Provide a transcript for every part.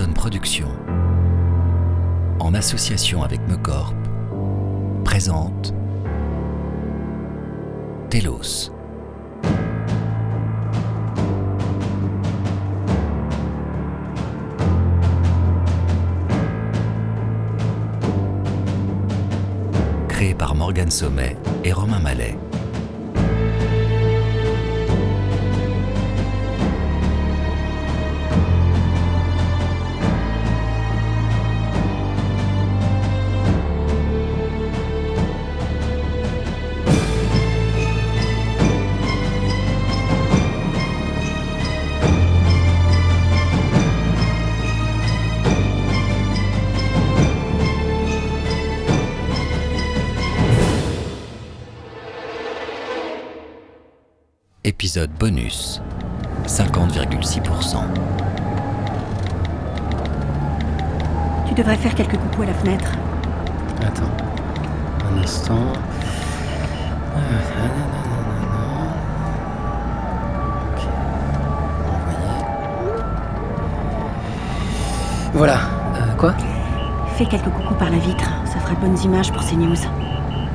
Morganson Productions, en association avec Mecorp, présente Telos. Créé par Morgane Sommet et Romain Mallet. Épisode bonus, 50,6%. Tu devrais faire quelques coucous à la fenêtre. Attends, un instant. Ok, envoyé. Voilà, quoi ? Fais quelques coucous par la vitre, ça fera de bonnes images pour ces news.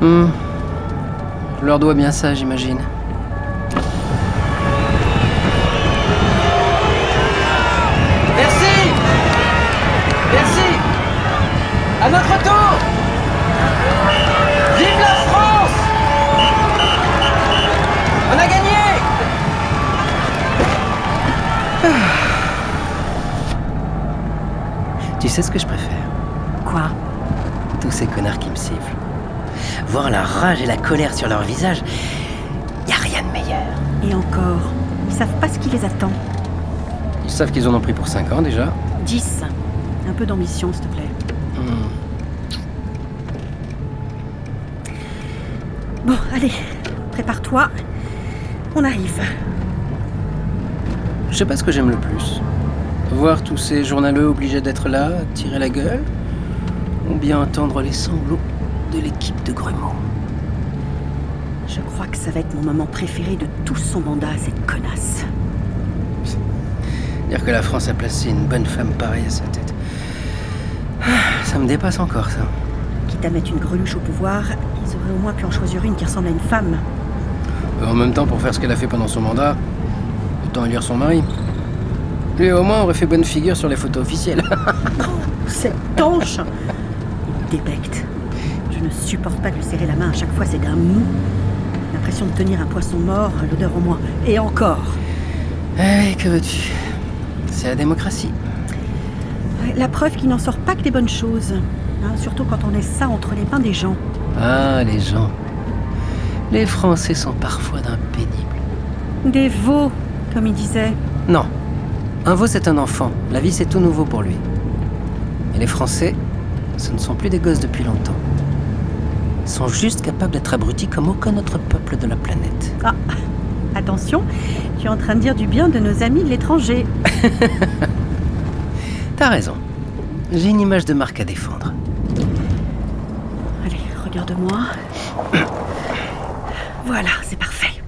Je leur dois bien ça, j'imagine. À notre tour! Vive la France! On a gagné! Tu sais ce que je préfère ? Quoi? Tous ces connards qui me sifflent. Voir la rage et la colère sur leur visage, y a rien de meilleur. Et encore, ils savent pas ce qui les attend. Ils savent qu'ils en ont pris pour 5 ans déjà. 10. Un peu d'ambition, s'il te plaît. Bon, allez, prépare-toi. On arrive. Je sais pas ce que j'aime le plus. Voir tous ces journaleux obligés d'être là, tirer la gueule, ou bien entendre les sanglots de l'équipe de Grumeau. Je crois que ça va être mon moment préféré de tout son mandat, cette connasse. Dire que la France a placé une bonne femme pareille à sa tête. Ça me dépasse encore, ça. Quitte à mettre une greluche au pouvoir, ils auraient au moins pu en choisir une qui ressemble à une femme. En même temps, pour faire ce qu'elle a fait pendant son mandat, autant élire son mari. Lui, au moins, aurait fait bonne figure sur les photos officielles. Cette tanche! Il me débecte. Je ne supporte pas de lui serrer la main à chaque fois, c'est d'un mou. L'impression de tenir un poisson mort, l'odeur au moins. Et encore! Eh, que veux-tu ? C'est la démocratie. La preuve qu'il n'en sort pas que des bonnes choses. Hein, surtout quand on laisse ça entre les mains des gens. Ah, les gens. Les Français sont parfois d'un pénible. Des veaux, comme il disait. Non. Un veau, c'est un enfant. La vie, c'est tout nouveau pour lui. Et les Français, ce ne sont plus des gosses depuis longtemps. Ils sont juste capables d'être abrutis comme aucun autre peuple de la planète. Ah, attention, tu es en train de dire du bien de nos amis de l'étranger. T'as raison. J'ai une image de marque à défendre. Allez, regarde-moi. Voilà, c'est parfait.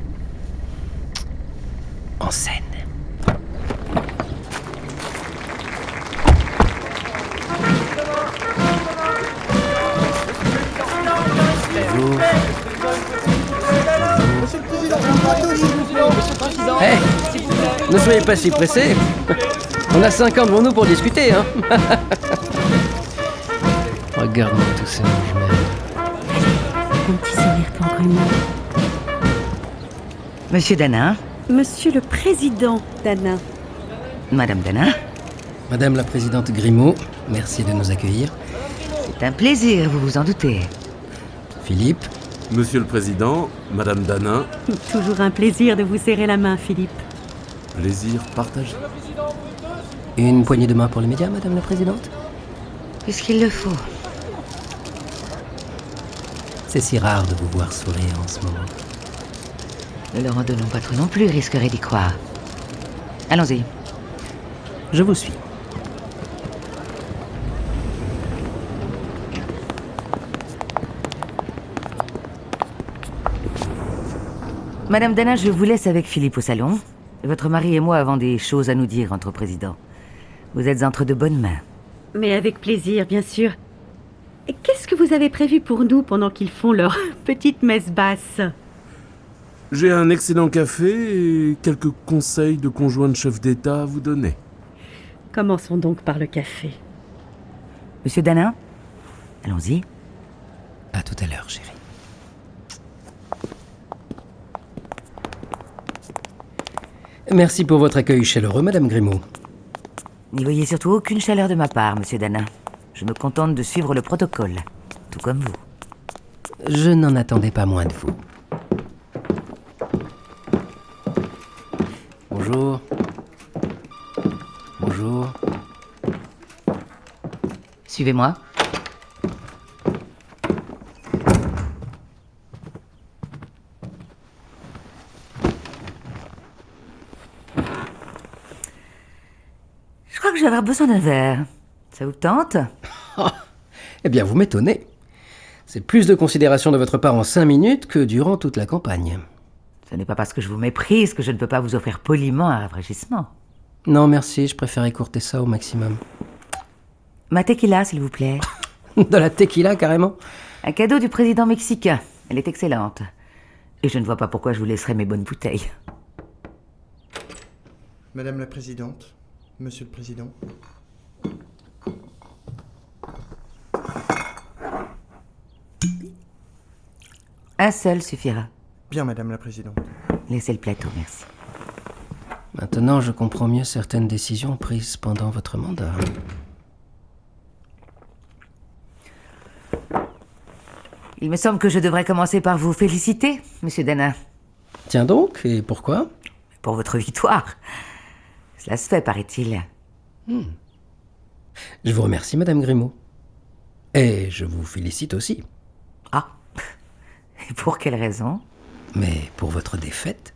En scène. Bonjour. Hey, ne soyez pas si pressés. On a 5 ans devant nous pour discuter, hein. Regarde-moi tous ces mouvements. Mon petit sourire pour Grumeau. Monsieur Danin, Monsieur le Président Danin. Madame Danin, Madame la Présidente Grimaud, merci de nous accueillir. c'est un plaisir, vous vous en doutez. Philippe, Monsieur le Président, Madame Danin, Toujours un plaisir de vous serrer la main, Philippe. plaisir partagé. une poignée de main pour les médias, Madame la Présidente. Puisqu'il le faut. C'est si rare de vous voir sourire en ce moment. Ne leur en donnons pas trop non plus, risquerait d'y croire. Allons-y. Je vous suis. Madame Danin, je vous laisse avec Philippe au salon. Votre mari et moi avons des choses à nous dire entre présidents. Vous êtes entre de bonnes mains. Mais avec plaisir, bien sûr. Et qu'est-ce que vous avez prévu pour nous pendant qu'ils font leur petite messe basse? J'ai un excellent café et quelques conseils de conjoint de chef d'État à vous donner. Commençons donc par le café. Monsieur Danin, allons-y. À tout à l'heure, chérie. Merci pour votre accueil chaleureux, Madame Grimaud. N'y voyez surtout aucune chaleur de ma part, monsieur Danin. Je me contente de suivre le protocole, tout comme vous. Je n'en attendais pas moins de vous. Bonjour. Bonjour. Suivez-moi. Je crois que je vais avoir besoin d'un verre. Ça vous tente? Eh bien, vous m'étonnez. C'est plus de considération de votre part en 5 minutes que durant toute la campagne. Ce n'est pas parce que je vous méprise que je ne peux pas vous offrir poliment un rafraîchissement. Non, merci, je préfère écourter ça au maximum. Ma tequila, s'il vous plaît. De la tequila, carrément? Un cadeau du président mexicain. Elle est excellente. Et je ne vois pas pourquoi je vous laisserai mes bonnes bouteilles. Madame la Présidente, Monsieur le Président. Un seul suffira. Bien, Madame la Présidente. Laissez le plateau, merci. Maintenant, je comprends mieux certaines décisions prises pendant votre mandat. Il me semble que je devrais commencer par vous féliciter, monsieur Danin. Tiens donc, et pourquoi? Pour votre victoire. Cela se fait, paraît-il. Je vous remercie, Madame Grimaud. Et je vous félicite aussi. Ah. Et pour quelle raison? Mais pour votre défaite.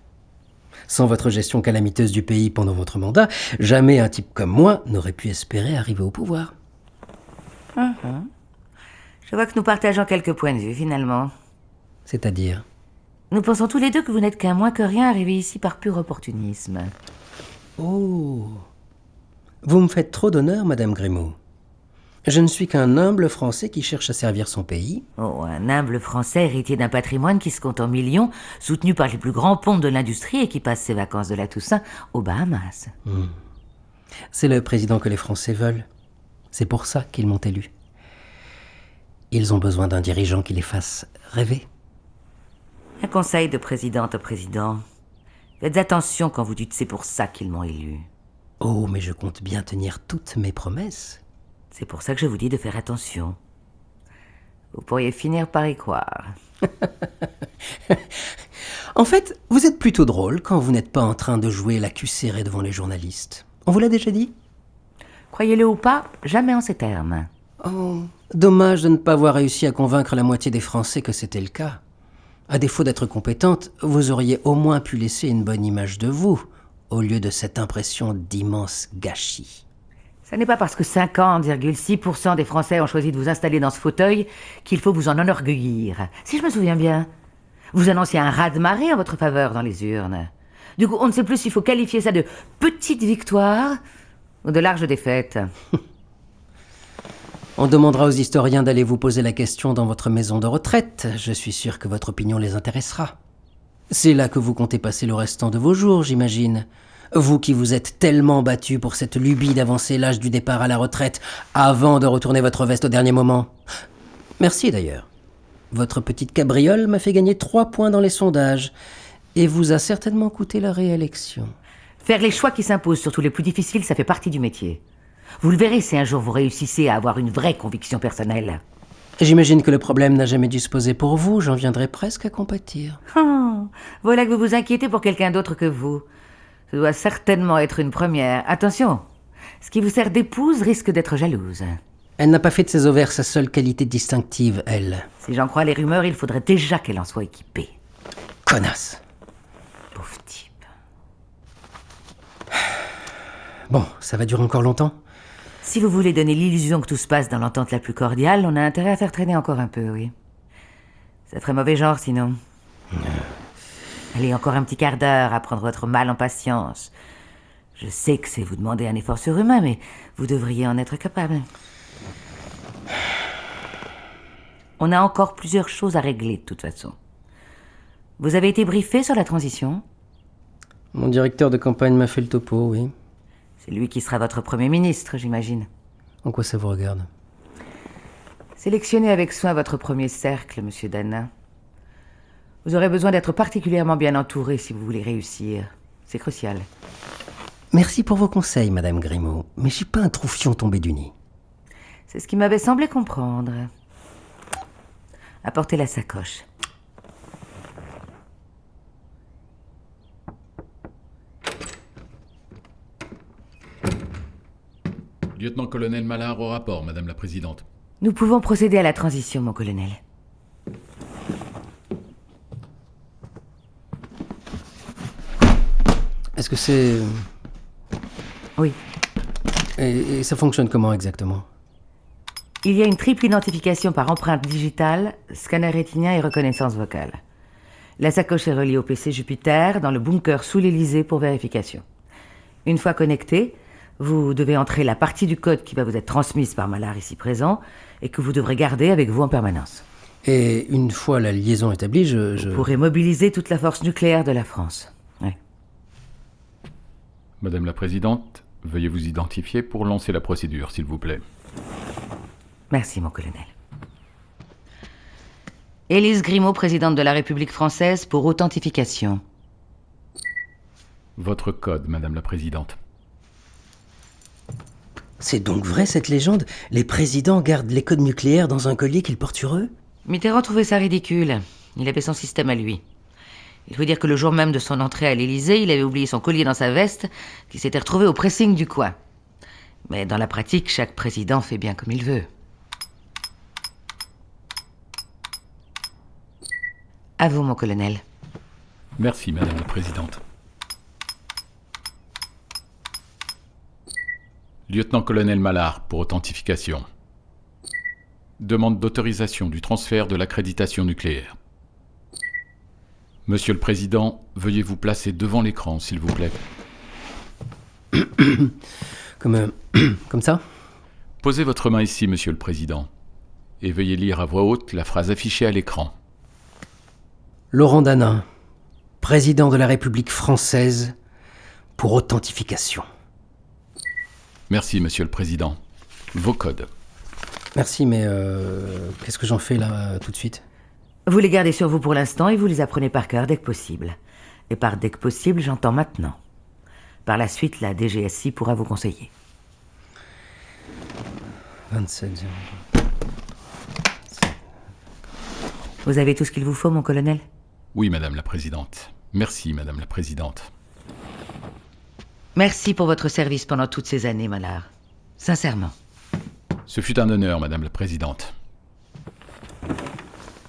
Sans votre gestion calamiteuse du pays pendant votre mandat, jamais un type comme moi n'aurait pu espérer arriver au pouvoir. Je vois que nous partageons quelques points de vue, finalement. C'est-à-dire? Nous pensons tous les deux que vous n'êtes qu'un moins que rien arrivé ici par pur opportunisme. Oh. Vous me faites trop d'honneur, Madame Grimaud. Je ne suis qu'un humble Français qui cherche à servir son pays. Oh, un humble Français héritier d'un patrimoine qui se compte en millions, soutenu par les plus grands pontes de l'industrie et qui passe ses vacances de la Toussaint aux Bahamas. C'est le président que les Français veulent. C'est pour ça qu'ils m'ont élu. Ils ont besoin d'un dirigeant qui les fasse rêver. Un conseil de présidente au président. Faites attention quand vous dites c'est pour ça qu'ils m'ont élu. Oh, mais je compte bien tenir toutes mes promesses. C'est pour ça que je vous dis de faire attention. Vous pourriez finir par y croire. En fait, vous êtes plutôt drôle quand vous n'êtes pas en train de jouer la cul serrée devant les journalistes. On vous l'a déjà dit? Croyez-le ou pas, jamais en ces termes. Oh, dommage de ne pas avoir réussi à convaincre la moitié des Français que c'était le cas. À défaut d'être compétente, vous auriez au moins pu laisser une bonne image de vous, au lieu de cette impression d'immense gâchis. Ce n'est pas parce que 50,6% des Français ont choisi de vous installer dans ce fauteuil qu'il faut vous en enorgueillir. Si je me souviens bien, vous annonciez un raz-de-marée en votre faveur dans les urnes. Du coup, on ne sait plus s'il faut qualifier ça de petite victoire ou de large défaite. On demandera aux historiens d'aller vous poser la question dans votre maison de retraite. Je suis sûr que votre opinion les intéressera. C'est là que vous comptez passer le restant de vos jours, j'imagine. Vous qui vous êtes tellement battu pour cette lubie d'avancer l'âge du départ à la retraite avant de retourner votre veste au dernier moment. Merci d'ailleurs. Votre petite cabriole m'a fait gagner 3 points dans les sondages et vous a certainement coûté la réélection. Faire les choix qui s'imposent, surtout les plus difficiles, ça fait partie du métier. Vous le verrez si un jour vous réussissez à avoir une vraie conviction personnelle. J'imagine que le problème n'a jamais dû se poser pour vous, j'en viendrai presque à compatir. Oh, voilà que vous vous inquiétez pour quelqu'un d'autre que vous. Ce doit certainement être une première. Attention, ce qui vous sert d'épouse risque d'être jalouse. Elle n'a pas fait de ses ovaires sa seule qualité distinctive, elle. Si j'en crois les rumeurs, il faudrait déjà qu'elle en soit équipée. Connasse. Pauvre type. Bon, ça va durer encore longtemps? Si vous voulez donner l'illusion que tout se passe dans l'entente la plus cordiale, on a intérêt à faire traîner encore un peu, oui. Ça ferait mauvais genre, sinon. Allez, encore un petit quart d'heure à prendre votre mal en patience. Je sais que c'est vous demander un effort surhumain, mais vous devriez en être capable. On a encore plusieurs choses à régler, de toute façon. Vous avez été briefé sur la transition? Mon directeur de campagne m'a fait le topo, oui. C'est lui qui sera votre Premier ministre, j'imagine. En quoi ça vous regarde? Sélectionnez avec soin votre premier cercle, monsieur Dana. Vous aurez besoin d'être particulièrement bien entouré si vous voulez réussir. C'est crucial. Merci pour vos conseils, Madame Grimaud, mais je suis pas un troufion tombé du nid. C'est ce qui m'avait semblé comprendre. Apportez la sacoche. Lieutenant-colonel Mallard au rapport, Madame la Présidente. Nous pouvons procéder à la transition, mon colonel. Est-ce que c'est... Oui. Et ça fonctionne comment exactement? Il y a une triple identification par empreinte digitale, scanner rétinien et reconnaissance vocale. La sacoche est reliée au PC Jupiter dans le bunker sous l'Élysée pour vérification. Une fois connecté, vous devez entrer la partie du code qui va vous être transmise par Mallard ici présent et que vous devrez garder avec vous en permanence. Et une fois la liaison établie, je... Vous pourrez mobiliser toute la force nucléaire de la France. Oui. Madame la Présidente, veuillez vous identifier pour lancer la procédure, s'il vous plaît. Merci, mon colonel. Élise Grimaud, présidente de la République française, pour authentification. Votre code, Madame la Présidente. C'est donc vrai cette légende? Les présidents gardent les codes nucléaires dans un collier qu'ils portent sur eux? Mitterrand trouvait ça ridicule. Il avait son système à lui. Il faut dire que le jour même de son entrée à l'Élysée, il avait oublié son collier dans sa veste, qui s'était retrouvé au pressing du coin. Mais dans la pratique, chaque président fait bien comme il veut. À vous, mon colonel. Merci, Madame la Présidente. Lieutenant-colonel Mallard pour authentification. Demande d'autorisation du transfert de l'accréditation nucléaire. Monsieur le Président, veuillez vous placer devant l'écran, s'il vous plaît. Comme ça? Posez votre main ici, Monsieur le Président, et veuillez lire à voix haute la phrase affichée à l'écran. Laurent Dana, président de la République française, pour authentification. Merci, Monsieur le Président. Vos codes. Merci, mais qu'est-ce que j'en fais là, tout de suite? Vous les gardez sur vous pour l'instant et vous les apprenez par cœur dès que possible. Et par dès que possible, j'entends maintenant. Par la suite, la DGSI pourra vous conseiller. 27. Vous avez tout ce qu'il vous faut, mon colonel? Oui, Madame la Présidente. Merci, Madame la Présidente. Merci pour votre service pendant toutes ces années, Mallard. Sincèrement. Ce fut un honneur, Madame la Présidente.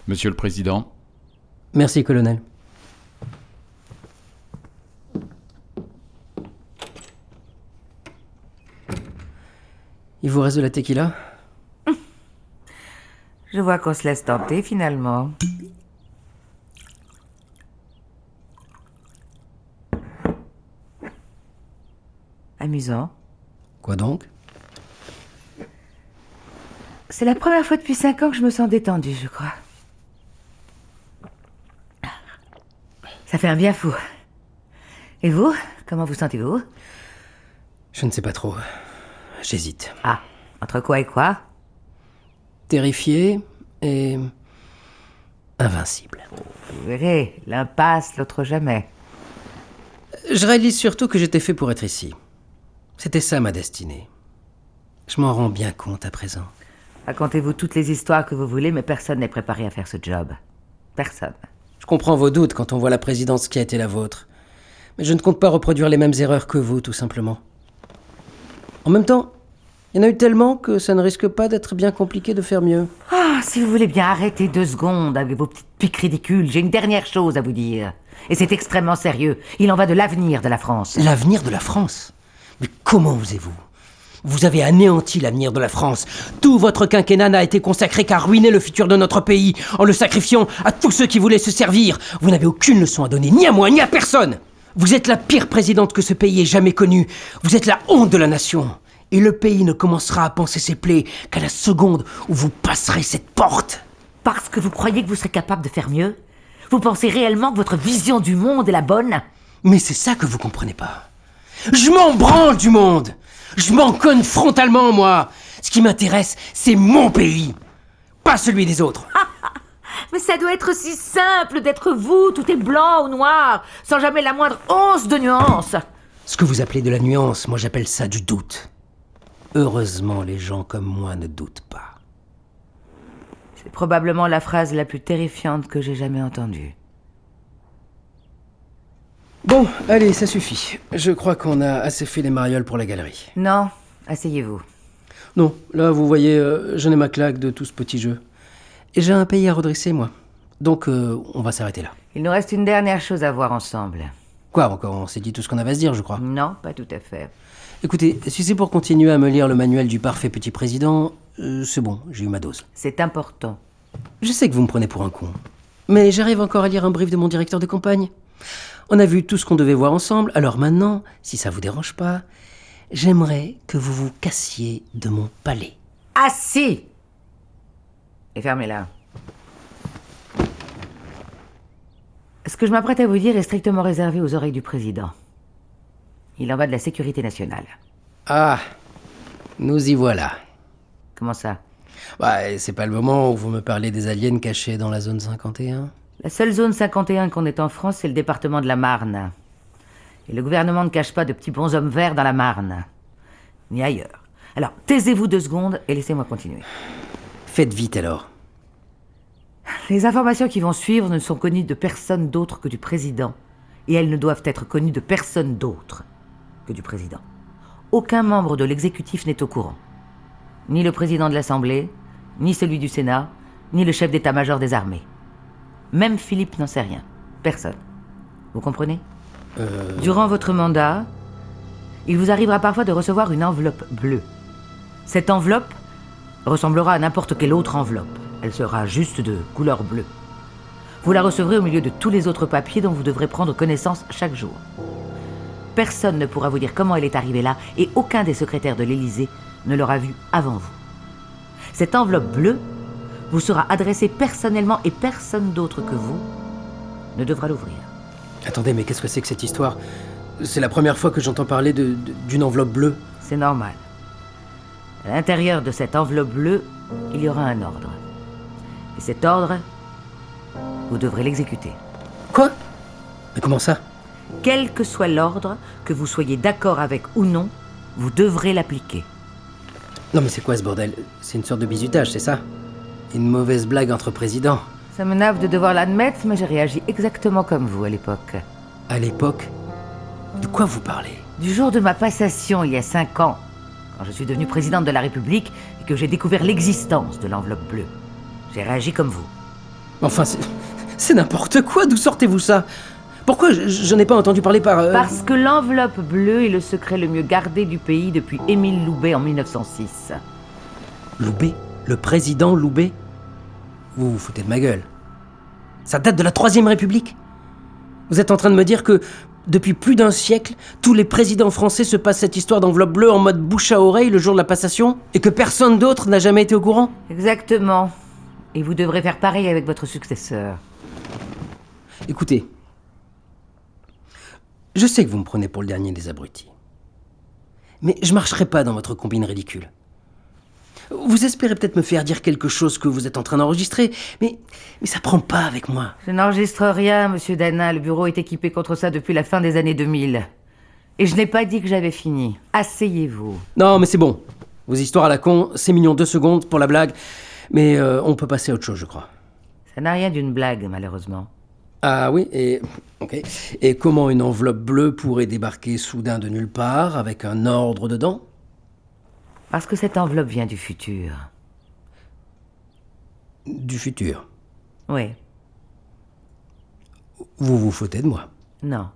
Monsieur le Président. Merci, colonel. Il vous reste de la tequila? Je vois qu'on se laisse tenter, finalement. Amusant. Quoi donc? C'est la première fois depuis 5 ans que je me sens détendue, je crois. Ça fait un bien fou. Et vous? Comment vous sentez-vous? Je ne sais pas trop. J'hésite. Ah, entre quoi et quoi? Terrifié et... invincible. Vous verrez, l'un passe, l'autre jamais. Je réalise surtout que j'étais fait pour être ici. C'était ça ma destinée. Je m'en rends bien compte à présent. Racontez-vous toutes les histoires que vous voulez, mais personne n'est préparé à faire ce job. Personne. Je comprends vos doutes quand on voit la présidence qui a été la vôtre. Mais je ne compte pas reproduire les mêmes erreurs que vous, tout simplement. En même temps, il y en a eu tellement que ça ne risque pas d'être bien compliqué de faire mieux. Ah, si vous voulez bien arrêter 2 secondes avec vos petites piques ridicules, j'ai une dernière chose à vous dire. Et c'est extrêmement sérieux. Il en va de l'avenir de la France. L'avenir de la France? Mais comment osez-vous? Vous avez anéanti l'avenir de la France. Tout votre quinquennat n'a été consacré qu'à ruiner le futur de notre pays, en le sacrifiant à tous ceux qui voulaient se servir. Vous n'avez aucune leçon à donner, ni à moi, ni à personne. Vous êtes la pire présidente que ce pays ait jamais connue. Vous êtes la honte de la nation. Et le pays ne commencera à panser ses plaies qu'à la seconde où vous passerez cette porte. Parce que vous croyez que vous serez capable de faire mieux? Vous pensez réellement que votre vision du monde est la bonne? Mais c'est ça que vous comprenez pas. Je m'en branle du monde. Je m'en conne frontalement, moi. Ce qui m'intéresse, c'est mon pays, pas celui des autres. Mais ça doit être si simple d'être vous, tout est blanc ou noir, sans jamais la moindre once de nuance. Ce que vous appelez de la nuance, moi j'appelle ça du doute. Heureusement, les gens comme moi ne doutent pas. C'est probablement la phrase la plus terrifiante que j'ai jamais entendue. Bon, allez, ça suffit. Je crois qu'on a assez fait les marioles pour la galerie. Non, asseyez-vous. Non, là, vous voyez, j'en ai ma claque de tout ce petit jeu. Et j'ai un pays à redresser, moi. Donc, on va s'arrêter là. Il nous reste une dernière chose à voir ensemble. Quoi, encore? On s'est dit tout ce qu'on avait à se dire, je crois. Non, pas tout à fait. Écoutez, si c'est pour continuer à me lire le manuel du parfait petit président, c'est bon, j'ai eu ma dose. C'est important. Je sais que vous me prenez pour un con. Mais j'arrive encore à lire un brief de mon directeur de campagne. On a vu tout ce qu'on devait voir ensemble, alors maintenant, si ça vous dérange pas, j'aimerais que vous vous cassiez de mon palais. Assis! Et fermez-la. Ce que je m'apprête à vous dire est strictement réservé aux oreilles du président. Il en va de la sécurité nationale. Ah, nous y voilà. Comment ça? Bah, c'est pas le moment où vous me parlez des aliens cachés dans la zone 51? La seule zone 51 qu'on ait en France, c'est le département de la Marne. Et le gouvernement ne cache pas de petits bonshommes verts dans la Marne. Ni ailleurs. Alors, taisez-vous 2 secondes et laissez-moi continuer. Faites vite alors. Les informations qui vont suivre ne sont connues de personne d'autre que du président. Et elles ne doivent être connues de personne d'autre que du président. Aucun membre de l'exécutif n'est au courant. Ni le président de l'Assemblée, ni celui du Sénat, ni le chef d'état-major des armées. Même Philippe n'en sait rien. Personne. Vous comprenez? Durant votre mandat, il vous arrivera parfois de recevoir une enveloppe bleue. Cette enveloppe ressemblera à n'importe quelle autre enveloppe. Elle sera juste de couleur bleue. Vous la recevrez au milieu de tous les autres papiers dont vous devrez prendre connaissance chaque jour. Personne ne pourra vous dire comment elle est arrivée là et aucun des secrétaires de l'Élysée ne l'aura vue avant vous. Cette enveloppe bleue vous sera adressée personnellement et personne d'autre que vous ne devra l'ouvrir. Attendez, mais qu'est-ce que c'est que cette histoire? C'est la première fois que j'entends parler d'une enveloppe bleue. C'est normal. À l'intérieur de cette enveloppe bleue, il y aura un ordre. Et cet ordre, vous devrez l'exécuter. Quoi? Mais comment ça? Quel que soit l'ordre, que vous soyez d'accord avec ou non, vous devrez l'appliquer. Non mais c'est quoi ce bordel? C'est une sorte de bizutage, c'est ça? Une mauvaise blague entre présidents. Ça me nave de devoir l'admettre, mais j'ai réagi exactement comme vous à l'époque. À l'époque? De quoi vous parlez? Du jour de ma passation, il y a 5 ans, quand je suis devenue présidente de la République et que j'ai découvert l'existence de l'enveloppe bleue. J'ai réagi comme vous. Enfin, c'est n'importe quoi, d'où sortez-vous ça? Pourquoi je n'ai pas entendu parler par... Parce que l'enveloppe bleue est le secret le mieux gardé du pays depuis Émile Loubet en 1906. Loubet? Le président Loubet? Vous vous foutez de ma gueule. Ça date de la Troisième République? Vous êtes en train de me dire que, depuis plus d'un siècle, tous les présidents français se passent cette histoire d'enveloppe bleue en mode bouche à oreille le jour de la passation? Et que personne d'autre n'a jamais été au courant? Exactement. Et vous devrez faire pareil avec votre successeur. Écoutez, je sais que vous me prenez pour le dernier des abrutis. Mais je marcherai pas dans votre combine ridicule. Vous espérez peut-être me faire dire quelque chose que vous êtes en train d'enregistrer, mais ça prend pas avec moi. Je n'enregistre rien, monsieur Dana. Le bureau est équipé contre ça depuis la fin des années 2000. Et je n'ai pas dit que j'avais fini. Asseyez-vous. Non, mais c'est bon. Vos histoires à la con, c'est mignon 2 secondes pour la blague, mais on peut passer à autre chose, je crois. Ça n'a rien d'une blague, malheureusement. Ah oui, ok. Et comment une enveloppe bleue pourrait débarquer soudain de nulle part, avec un ordre dedans? Parce que cette enveloppe vient du futur. Du futur? Oui. Vous vous foutez de moi? Non.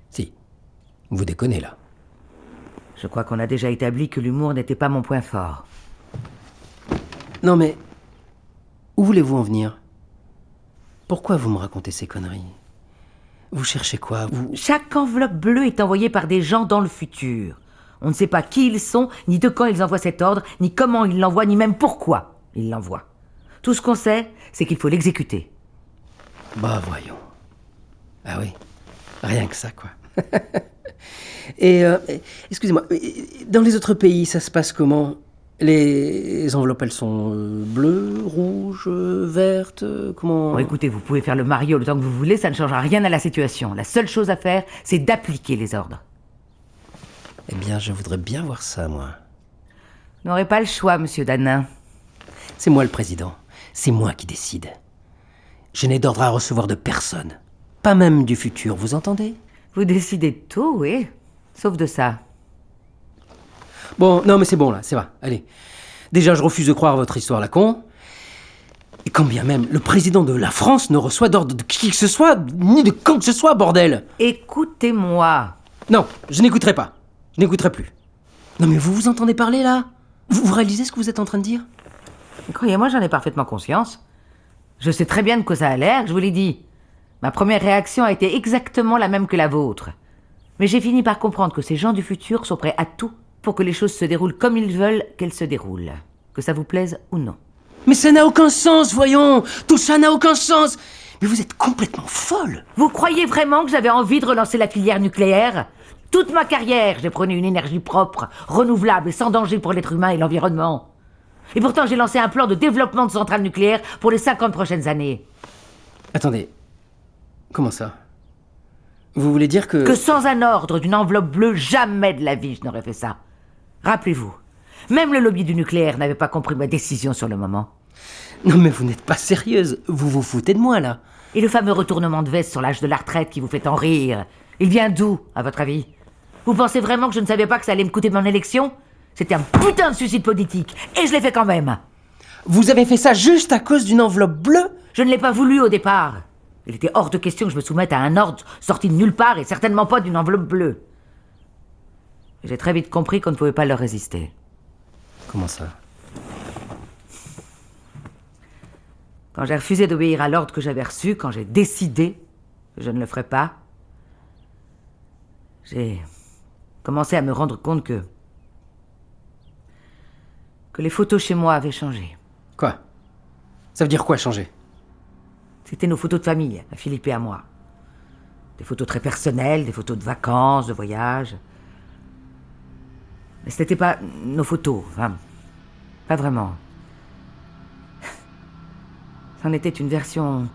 Si. Vous déconnez, là. Je crois qu'on a déjà établi que l'humour n'était pas mon point fort. Non mais... Où voulez-vous en venir? Pourquoi vous me racontez ces conneries? Vous cherchez quoi, vous? Chaque enveloppe bleue est envoyée par des gens dans le futur. On ne sait pas qui ils sont, ni de quand ils envoient cet ordre, ni comment ils l'envoient, ni même pourquoi ils l'envoient. Tout ce qu'on sait, c'est qu'il faut l'exécuter. Bah voyons. Ah oui, rien que ça, quoi. Et, excusez-moi, dans les autres pays, ça se passe comment? Les enveloppes, elles sont bleues, rouges, vertes, comment? Bon, écoutez, vous pouvez faire le Mario le temps que vous voulez, ça ne changera rien à la situation. La seule chose à faire, c'est d'appliquer les ordres. Eh bien, je voudrais bien voir ça, moi. Vous n'aurez pas le choix, monsieur Danin. C'est moi le président. C'est moi qui décide. Je n'ai d'ordre à recevoir de personne. Pas même du futur, vous entendez? Vous décidez de tout, oui. Sauf de ça. Bon, non mais c'est bon là, c'est vrai, allez. Déjà, je refuse de croire à votre histoire la con. Et quand bien même, le président de la France ne reçoit d'ordre de qui que ce soit, ni de quand que ce soit, bordel. Écoutez-moi. Non, je n'écouterai pas. Je n'écouterai plus. Non mais vous entendez parler là? Vous réalisez ce que vous êtes en train de dire? Croyez-moi, j'en ai parfaitement conscience. Je sais très bien de quoi ça a l'air, je vous l'ai dit. Ma première réaction a été exactement la même que la vôtre. Mais j'ai fini par comprendre que ces gens du futur sont prêts à tout pour que les choses se déroulent comme ils veulent qu'elles se déroulent. Que ça vous plaise ou non. Mais ça n'a aucun sens, voyons. Tout ça n'a aucun sens. Mais vous êtes complètement folle. Vous croyez vraiment que j'avais envie de relancer la filière nucléaire? Toute ma carrière, j'ai prôné une énergie propre, renouvelable et sans danger pour l'être humain et l'environnement. Et pourtant, j'ai lancé un plan de développement de centrales nucléaires pour les 50 prochaines années. Attendez. Comment ça? Vous voulez dire que... Que sans un ordre d'une enveloppe bleue, jamais de la vie je n'aurais fait ça. Rappelez-vous, même le lobby du nucléaire n'avait pas compris ma décision sur le moment. Non mais vous n'êtes pas sérieuse. Vous vous foutez de moi là. Et le fameux retournement de veste sur l'âge de la retraite qui vous fait en rire, il vient d'où, à votre avis? Vous pensez vraiment que je ne savais pas que ça allait me coûter mon élection? C'était un putain de suicide politique, et je l'ai fait quand même. Vous avez fait ça juste à cause d'une enveloppe bleue? Je ne l'ai pas voulu au départ. Il était hors de question que je me soumette à un ordre sorti de nulle part et certainement pas d'une enveloppe bleue. J'ai très vite compris qu'on ne pouvait pas leur résister. Comment ça? Quand j'ai refusé d'obéir à l'ordre que j'avais reçu, quand j'ai décidé que je ne le ferais pas, j'ai commencé à me rendre compte que les photos chez moi avaient changé. Quoi? Ça veut dire quoi, changer? C'était nos photos de famille, à Philippe et à moi. Des photos très personnelles, des photos de vacances, de voyages. Mais c'était pas nos photos, enfin, pas vraiment. C'en était une version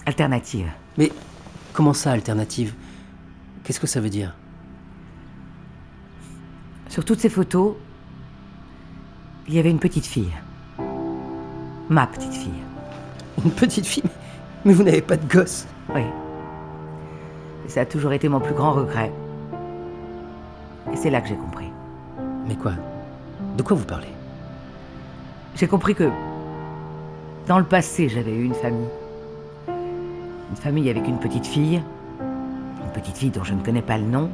alternative. Mais comment ça, alternative? Qu'est-ce que ça veut dire? Sur toutes ces photos, il y avait une petite fille. Ma petite fille. Une petite fille? Mais vous n'avez pas de gosse. Oui. Et ça a toujours été mon plus grand regret. Et c'est là que j'ai compris. Mais quoi? De quoi vous parlez? J'ai compris que dans le passé, j'avais eu une famille. Une famille avec une petite fille. Une petite fille dont je ne connais pas le nom.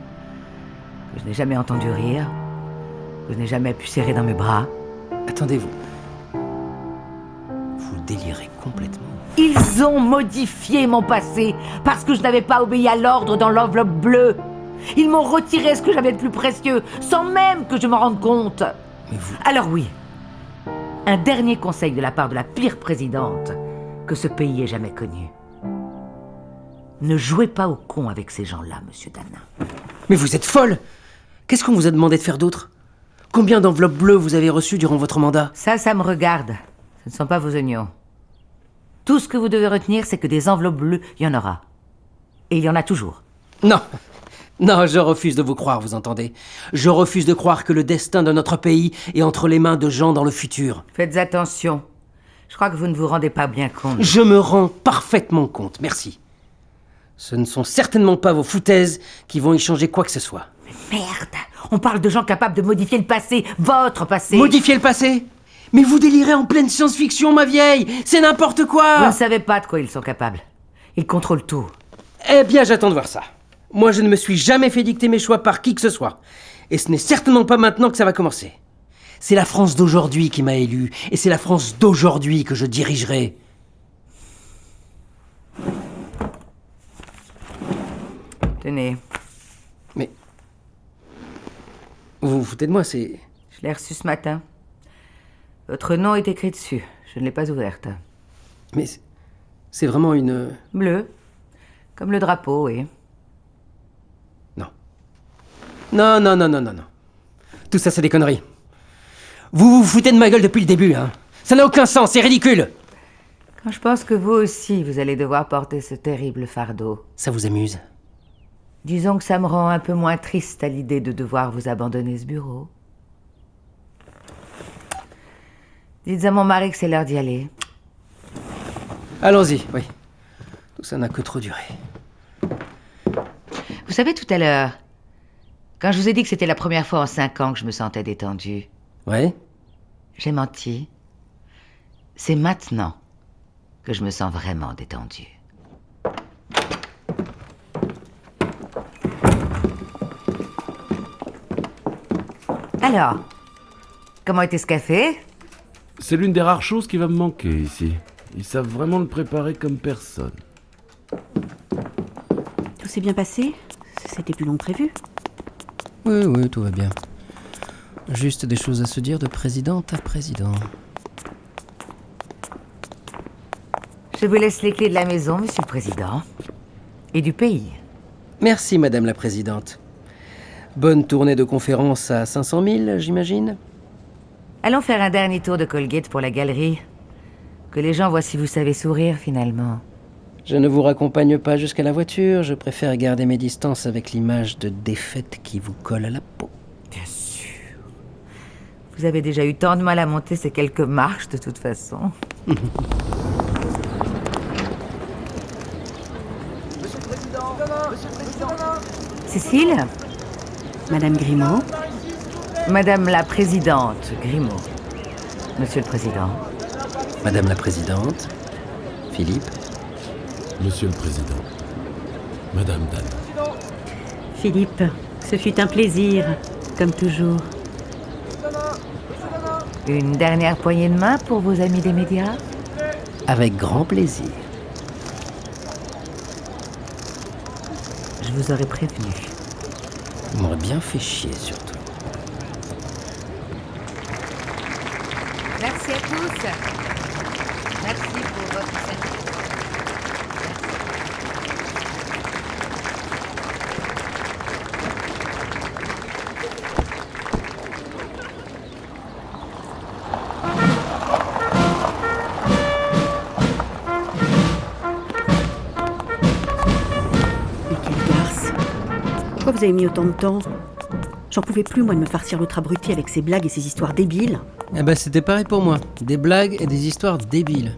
Que je n'ai jamais entendu rire. Que je n'ai jamais pu serrer dans mes bras. Attendez-vous. Vous délirez complètement. Ils ont modifié mon passé parce que je n'avais pas obéi à l'ordre dans l'enveloppe bleue. Ils m'ont retiré ce que j'avais de plus précieux, sans même que je m'en rende compte. Mais vous... Alors oui, un dernier conseil de la part de la pire présidente que ce pays ait jamais connue. Ne jouez pas au con avec ces gens-là, monsieur Danin. Mais vous êtes folle! Qu'est-ce qu'on vous a demandé de faire d'autre? Combien d'enveloppes bleues vous avez reçues durant votre mandat? Ça me regarde. Ce ne sont pas vos oignons. Tout ce que vous devez retenir, c'est que des enveloppes bleues, il y en aura. Et il y en a toujours. Non! Non, je refuse de vous croire, vous entendez? Je refuse de croire que le destin de notre pays est entre les mains de gens dans le futur. Faites attention. Je crois que vous ne vous rendez pas bien compte. Je me rends parfaitement compte, merci. Ce ne sont certainement pas vos foutaises qui vont y changer quoi que ce soit. Mais merde! On parle de gens capables de modifier le passé, votre passé. Modifier le passé? Mais vous délirez en pleine science-fiction, ma vieille! C'est n'importe quoi! Vous ne savez pas de quoi ils sont capables. Ils contrôlent tout. Eh bien, j'attends de voir ça. Moi, je ne me suis jamais fait dicter mes choix par qui que ce soit. Et ce n'est certainement pas maintenant que ça va commencer. C'est la France d'aujourd'hui qui m'a élu, et c'est la France d'aujourd'hui que je dirigerai. Tenez, Mais... Vous vous foutez de moi, c'est... je l'ai reçu ce matin. Votre nom est écrit dessus. Je ne l'ai pas ouverte. Mais c'est vraiment une... Bleu. Comme le drapeau, oui. Non. Non, non, non, non, non, non. Tout ça, c'est des conneries. Vous vous foutez de ma gueule depuis le début, hein. Ça n'a aucun sens, c'est ridicule. Quand je pense que vous aussi, vous allez devoir porter ce terrible fardeau. Ça vous amuse? Disons que ça me rend un peu moins triste à l'idée de devoir vous abandonner ce bureau. Dites à mon mari que c'est l'heure d'y aller. Allons-y, oui. Tout ça n'a que trop duré. Vous savez, tout à l'heure, quand je vous ai dit que c'était la première fois en 5 ans que je me sentais détendue, Ouais? j'ai menti. C'est maintenant que je me sens vraiment détendue. Alors, comment était ce café? C'est l'une des rares choses qui va me manquer ici. Ils savent vraiment le préparer comme personne. Tout s'est bien passé? C'était plus long que prévu. Oui, oui, tout va bien. Juste des choses à se dire de présidente à président. Je vous laisse les clés de la maison, monsieur le président. Et du pays. Merci, madame la présidente. Bonne tournée de conférence à 500 000, j'imagine? Allons faire un dernier tour de Colgate pour la galerie. Que les gens voient si vous savez sourire, finalement. Je ne vous raccompagne pas jusqu'à la voiture. Je préfère garder mes distances avec l'image de défaite qui vous colle à la peau. Bien sûr. Vous avez déjà eu tant de mal à monter ces quelques marches, de toute façon. Cécile? Madame Grimaud? Madame la présidente Grimaud. Monsieur le président. Madame la présidente, Philippe. Monsieur le Président, Madame Dan. Philippe, ce fut un plaisir, comme toujours. Une dernière poignée de main pour vos amis des médias? Avec grand plaisir. Je vous aurais prévenu. Vous m'aurez bien fait chier, surtout. Merci à tous. Merci pour votre service. Mais quelle garce! Pourquoi vous avez mis autant de temps? J'en pouvais plus, moi, de me farcir l'autre abruti avec ses blagues et ses histoires débiles. Eh ben, c'était pareil pour moi. Des blagues et des histoires débiles.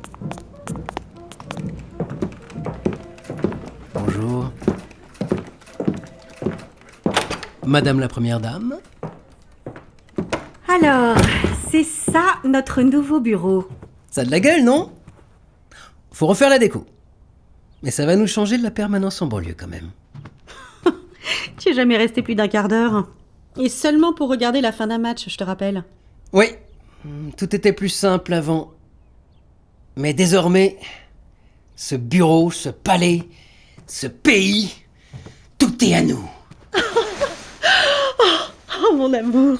Bonjour. Madame la première dame. Alors, c'est ça notre nouveau bureau. Ça a de la gueule, non? Faut refaire la déco. Mais ça va nous changer de la permanence en banlieue, quand même. Tu es jamais resté plus d'un quart d'heure. Et seulement pour regarder la fin d'un match, je te rappelle. Oui, tout était plus simple avant. Mais désormais, ce bureau, ce palais, ce pays, tout est à nous. Oh, mon amour.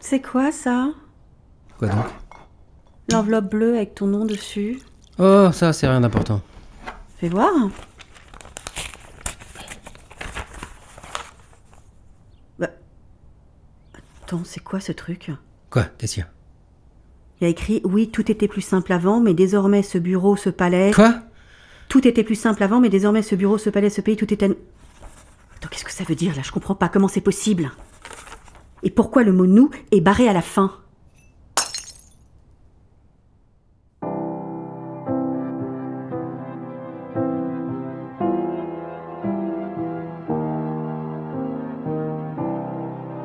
C'est quoi, ça? Quoi donc? L'enveloppe bleue avec ton nom dessus. Oh, ça, c'est rien d'important. Fais voir. Bah... Attends, c'est quoi ce truc? Quoi? Qu'est-ce qu'il y a? Il y a écrit « Oui, tout était plus simple avant, mais désormais ce bureau, ce palais... » Quoi? Tout était plus simple avant, mais désormais ce bureau, ce palais, ce pays, tout était... Attends, qu'est-ce que ça veut dire, là? Je comprends pas. Comment c'est possible? Et pourquoi le mot « nous » est barré à la fin?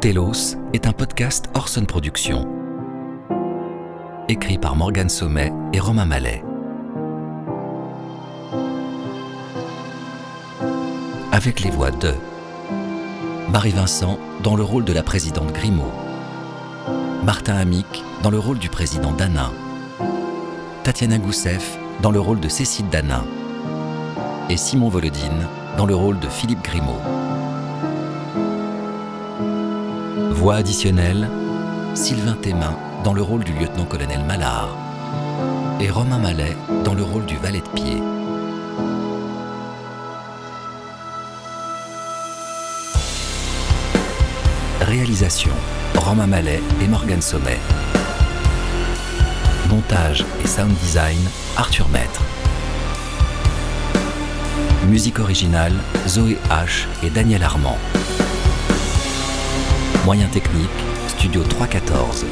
Télos est un podcast Orson Productions. Écrit par Morgane Sommet et Romain Mallet. Avec les voix de Marie Vincent dans le rôle de la présidente Grimaud, Martin Amick dans le rôle du président Danin, Tatiana Goussef dans le rôle de Cécile Danin et Simon Volodine dans le rôle de Philippe Grimaud. Voix additionnelle, Sylvain Thémin dans le rôle du lieutenant-colonel Mallard et Romain Mallet dans le rôle du valet de pied. Réalisation, Romain Mallet et Morgane Sommet. Montage et sound design, Arthur Maître. Musique originale, Zoé H et Daniel Armand. Moyens techniques, Studio 314.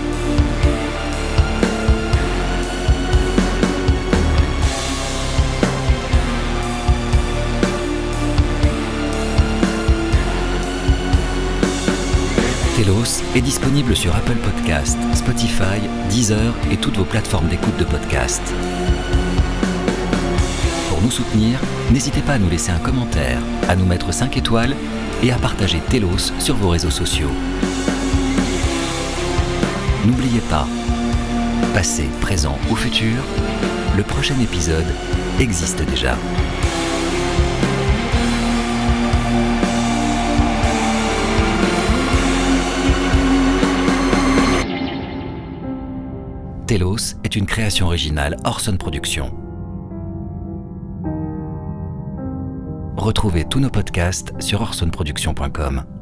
Telos est disponible sur Apple Podcasts, Spotify, Deezer et toutes vos plateformes d'écoute de podcasts. Pour nous soutenir, n'hésitez pas à nous laisser un commentaire, à nous mettre 5 étoiles et à partager Telos sur vos réseaux sociaux. N'oubliez pas, passé, présent ou futur, le prochain épisode existe déjà. Telos est une création originale Orson Productions. Retrouvez tous nos podcasts sur orsonproduction.com.